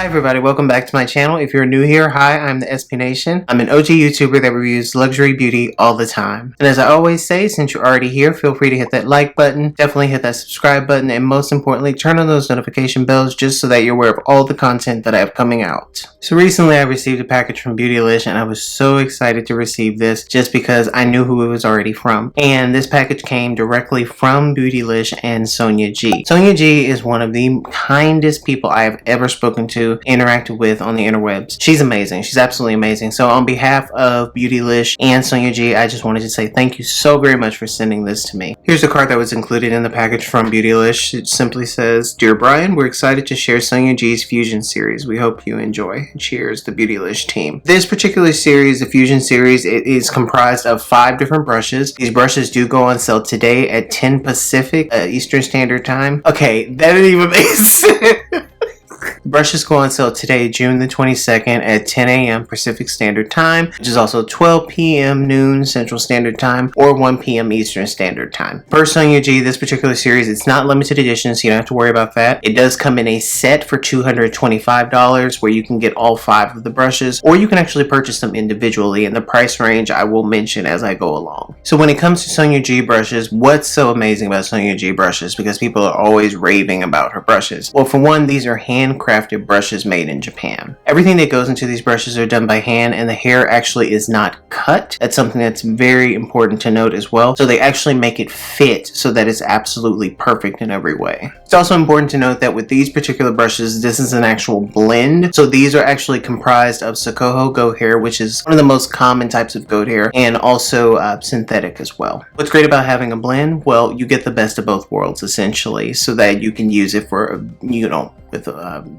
Hi everybody, welcome back to my channel. If you're new here, hi, I'm the ThesPNation. I'm an OG YouTuber that reviews luxury beauty all the time. And as I always say, since you're already here, feel free to hit that like button, definitely hit that subscribe button, and most importantly, turn on those notification bells just so that you're aware of all the content that I have coming out. So recently I received a package from Beautylish and I was so excited to receive this just because I knew who it was already from. And this package came directly from Beautylish and Sonia G. Sonia G is one of the kindest people I have ever spoken to, interacted with on the interwebs. She's amazing. She's absolutely amazing. So on behalf of Beautylish and Sonia G, I just wanted to say thank you so very much for sending this to me. Here's the card that was included in the package from Beautylish. It simply says, "Dear Brian, we're excited to share Sonia G's Fusion series. We hope you enjoy. Cheers, the Beautylish team." This particular series, the Fusion series, it is comprised of 5 different brushes. These brushes do go on sale today at 10 Pacific Eastern Standard Time. Okay, that didn't even make sense. Brushes go on sale today, June the 22nd at 10 a.m. Pacific Standard Time, which is also 12 p.m. noon Central Standard Time or 1 p.m. Eastern Standard Time. For Sonia G, this particular series, it's not limited edition, so you don't have to worry about that. It does come in a set for $225 where you can get all 5 of the brushes, or you can actually purchase them individually, and the price range I will mention as I go along. So when it comes to Sonia G brushes, what's so amazing about Sonia G brushes? Because people are always raving about her brushes. Well, for one, these are handcrafted brushes made in Japan. Everything that goes into these brushes are done by hand, and the hair actually is not cut. That's something that's very important to note as well. So they actually make it fit so that it's absolutely perfect in every way. It's also important to note that with these particular brushes, this is an actual blend. So these are actually comprised of Sokoho goat hair, which is one of the most common types of goat hair, and also synthetic as well. What's great about having a blend? Well, you get the best of both worlds essentially, so that you can use it for, with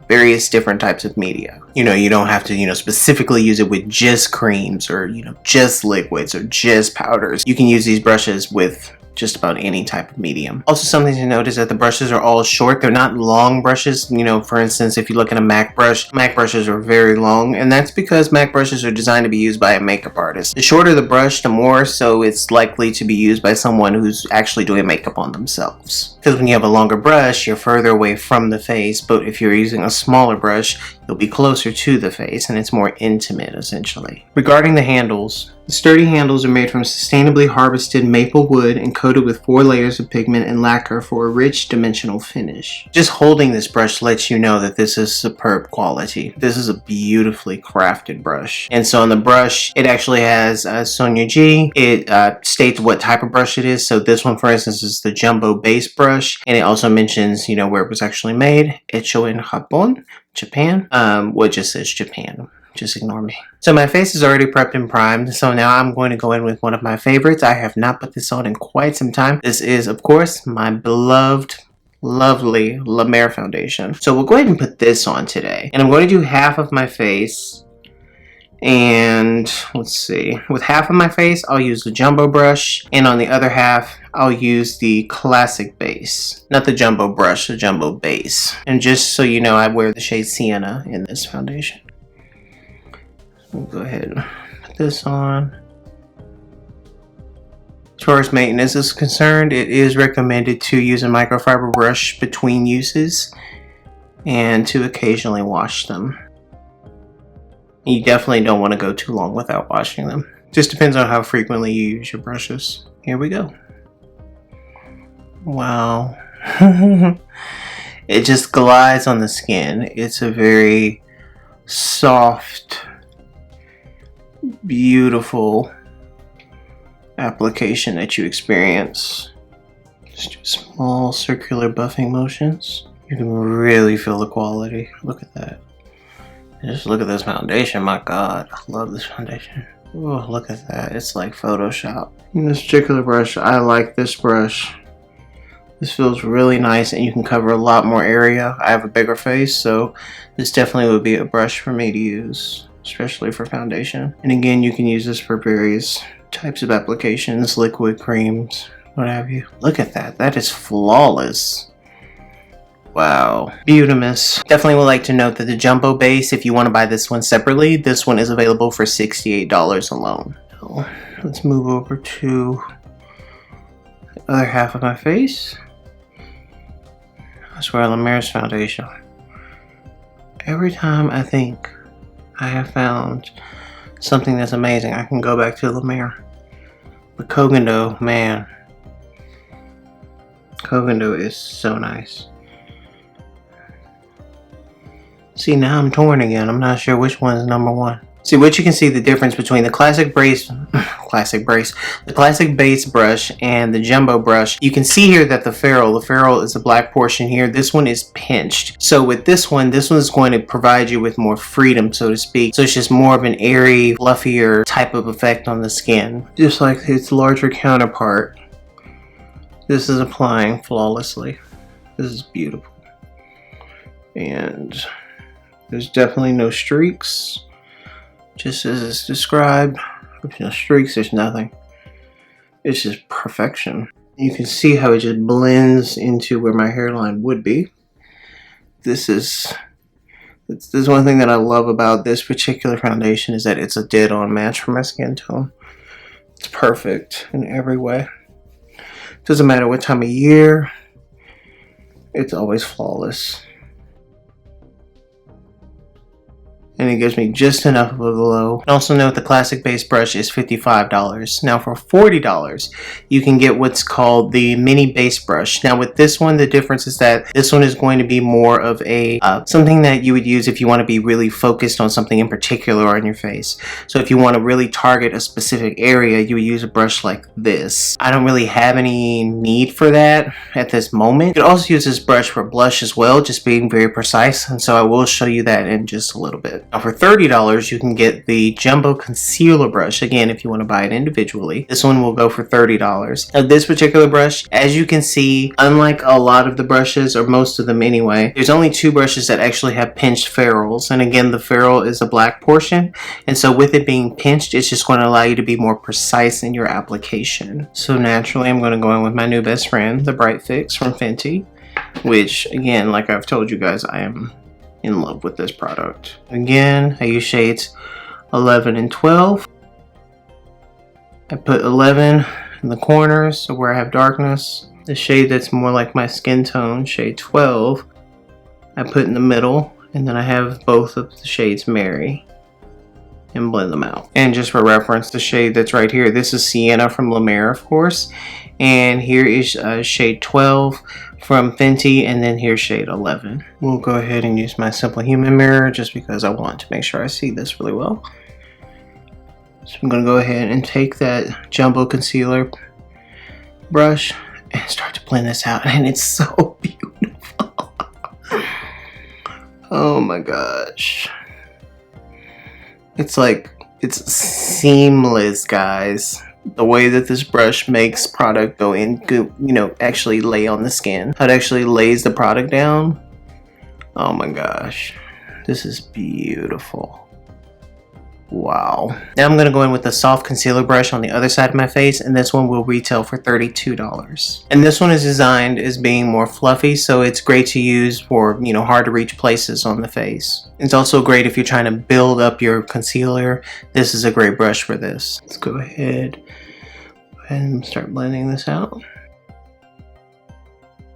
various different types of media. You don't have to, specifically use it with just creams or, just liquids or just powders. You can use these brushes with just about any type of medium. Also, something to note is that the brushes are all short. They're not long brushes. For instance, if you look at a MAC brushes are very long, and that's because MAC brushes are designed to be used by a makeup artist. The shorter the brush, the more so it's likely to be used by someone who's actually doing makeup on themselves. Because when you have a longer brush, you're further away from the face, but if you're using a smaller brush, you'll be closer to the face, and it's more intimate, essentially. Regarding the handles, the sturdy handles are made from sustainably harvested maple wood and coated with 4 layers of pigment and lacquer for a rich dimensional finish. Just holding this brush lets you know that this is superb quality. This is a beautifully crafted brush. And so on the brush, it actually has Sonia G. It states what type of brush it is. So this one, for instance, is the jumbo base brush. And it also mentions, where it was actually made. Hecho en Japan. Well, it just says Japan. Just ignore me. So my face is already prepped and primed, so now I'm going to go in with one of my favorites. I have not put this on in quite some time. This is, of course, my beloved, lovely La Mer foundation. So we'll go ahead and put this on today. And I'm going to do half of my face. And let's see, with half of my face, I'll use the jumbo brush. And on the other half, I'll use the classic base. Not the jumbo brush, the jumbo base. And just so you know, I wear the shade Sienna in this foundation. We'll go ahead and put this on. As far as maintenance is concerned, it is recommended to use a microfiber brush between uses and to occasionally wash them. You definitely don't want to go too long without washing them. Just depends on how frequently you use your brushes. Here we go. Wow. It just glides on the skin. It's a very soft, beautiful application that you experience. Just do small circular buffing motions. You can really feel the quality. Look at that. Just look at this foundation. My God, I love this foundation. Oh, look at that. It's like Photoshop. In this particular brush, I like this brush. This feels really nice, and you can cover a lot more area. I have a bigger face, so this definitely would be a brush for me to use, especially for foundation. And again, you can use this for various types of applications, liquid, creams, what have you. Look at that. That is flawless. Wow. Beautimous. Definitely would like to note that the jumbo base, if you want to buy this one separately, this one is available for $68 alone. So let's move over to the other half of my face. I swear, La Mer's foundation. Every time I think I have found something that's amazing, I can go back to La Mer. But Kogendo, man. Kogendo is so nice. See, now I'm torn again. I'm not sure which one is number one. See, what you can see the difference between the classic base brush and the jumbo brush. You can see here that the ferrule is the black portion here. This one is pinched. So with this one is going to provide you with more freedom, so to speak. So it's just more of an airy, fluffier type of effect on the skin. Just like its larger counterpart. This is applying flawlessly. This is beautiful. And there's definitely no streaks. Just as it's described, there's no streaks, there's nothing. It's just perfection. You can see how it just blends into where my hairline would be. This is one thing that I love about this particular foundation, is that it's a dead-on match for my skin tone. It's perfect in every way. Doesn't matter what time of year, it's always flawless. And it gives me just enough of a glow. Also note the classic base brush is $55. Now for $40, you can get what's called the mini base brush. Now with this one, the difference is that this one is going to be more of a something that you would use if you want to be really focused on something in particular on your face. So if you want to really target a specific area, you would use a brush like this. I don't really have any need for that at this moment. You could also use this brush for blush as well, just being very precise. And so I will show you that in just a little bit. Now for $30, you can get the Jumbo Concealer Brush. Again, if you want to buy it individually, this one will go for $30. Now this particular brush, as you can see, unlike a lot of the brushes, or most of them anyway, there's only two brushes that actually have pinched ferrules. And again, the ferrule is a black portion. And so with it being pinched, it's just going to allow you to be more precise in your application. So naturally, I'm going to go in with my new best friend, the Bright Fix from Fenty, which again, like I've told you guys, I am in love with this product. Again, I use shades 11 and 12. I put 11 in the corners, so where I have darkness. The shade that's more like my skin tone, shade 12, I put in the middle, and then I have both of the shades marry and blend them out. And just for reference, the shade that's right here, this is Sienna from La Mer, of course, and here is shade 12 from Fenty, and then here's shade 11. We'll go ahead and use my Simple Human mirror just because I want to make sure I see this really well. So I'm going to go ahead and take that Jumbo Concealer brush and start to blend this out, and it's so beautiful. Oh my gosh. It's like, it's seamless, guys. The way that this brush makes product go in, you know, actually lay on the skin. How it actually lays the product down. Oh my gosh. This is beautiful. Wow. Now I'm going to go in with the soft concealer brush on the other side of my face, and this one will retail for $32. And this one is designed as being more fluffy, so it's great to use for, you know, hard to reach places on the face. It's also great if you're trying to build up your concealer. This is a great brush for this. Let's go ahead and start blending this out.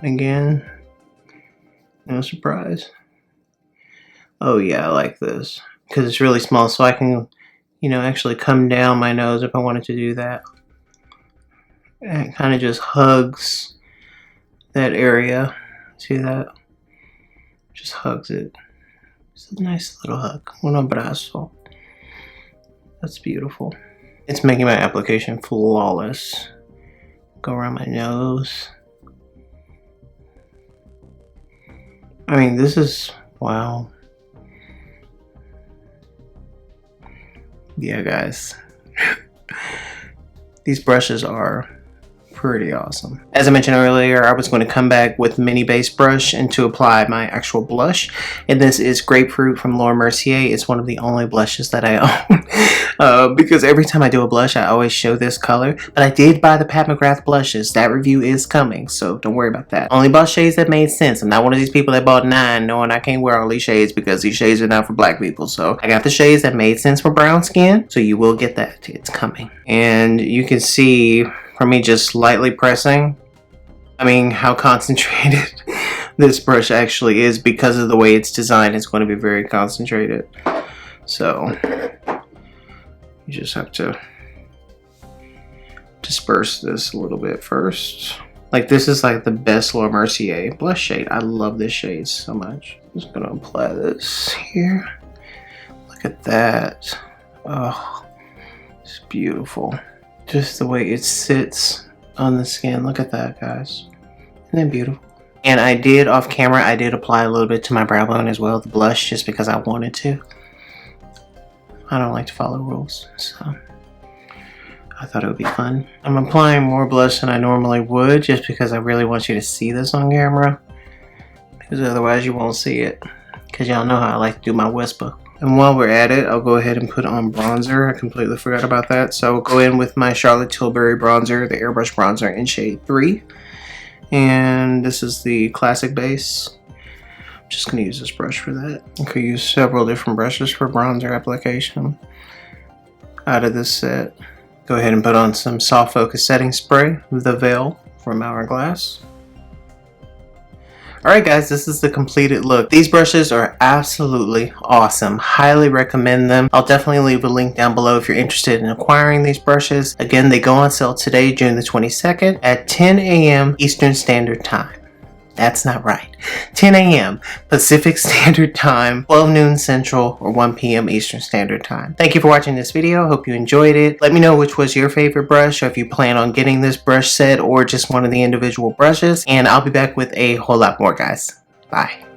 Again, no surprise. Oh yeah, I like this because it's really small, so I can, you know, actually come down my nose if I wanted to do that. And it kind of just hugs that area. See that? Just hugs it. It's a nice little hug. Un abrazo. That's beautiful. It's making my application flawless. Go around my nose. I mean, this is, wow. Yeah, guys. These brushes are pretty awesome. As I mentioned earlier, I was going to come back with mini base brush and to apply my actual blush, and this is Grapefruit from Mercier. It's one of the only blushes that I own because every time I do a blush I always show this color, but I did buy the Pat McGrath blushes. That review is coming, so don't worry about that. Only bought shades that made sense. I'm not one of these people that bought 9 knowing I can't wear all these shades because these shades are not for black people. So I got the shades that made sense for brown skin, so you will get that. It's coming. And you can see from me just lightly pressing, I mean, how concentrated this brush actually is, because of the way it's designed. It's going to be very concentrated. So you just have to disperse this a little bit first. Like, this is like the best little Mercier blush shade. I love this shade so much. I'm just gonna apply this here. Look at that. Oh, it's beautiful. Just the way it sits on the skin. Look at that, guys. Isn't that beautiful? And I did, off camera, I did apply a little bit to my brow bone as well, the blush, just because I wanted to. I don't like to follow rules, so I thought it would be fun. I'm applying more blush than I normally would, just because I really want you to see this on camera, because otherwise you won't see it, because y'all know how I like to do my whisper. And while we're at it, I'll go ahead and put on bronzer. I completely forgot about that. So I'll go in with my Charlotte Tilbury bronzer, the Airbrush bronzer in shade 3. And this is the classic base. I'm just gonna use this brush for that. I could use several different brushes for bronzer application out of this set. Go ahead and put on some soft focus setting spray, the Veil from Hourglass. Alright guys, this is the completed look. These brushes are absolutely awesome. Highly recommend them. I'll definitely leave a link down below if you're interested in acquiring these brushes. Again, they go on sale today, June the 22nd at 10 a.m. Eastern Standard Time. That's not right. 10 a.m. Pacific Standard Time, 12 noon Central, or 1 p.m. Eastern Standard Time. Thank you for watching this video. Hope you enjoyed it. Let me know which was your favorite brush, or if you plan on getting this brush set or just one of the individual brushes. And I'll be back with a whole lot more, guys. Bye.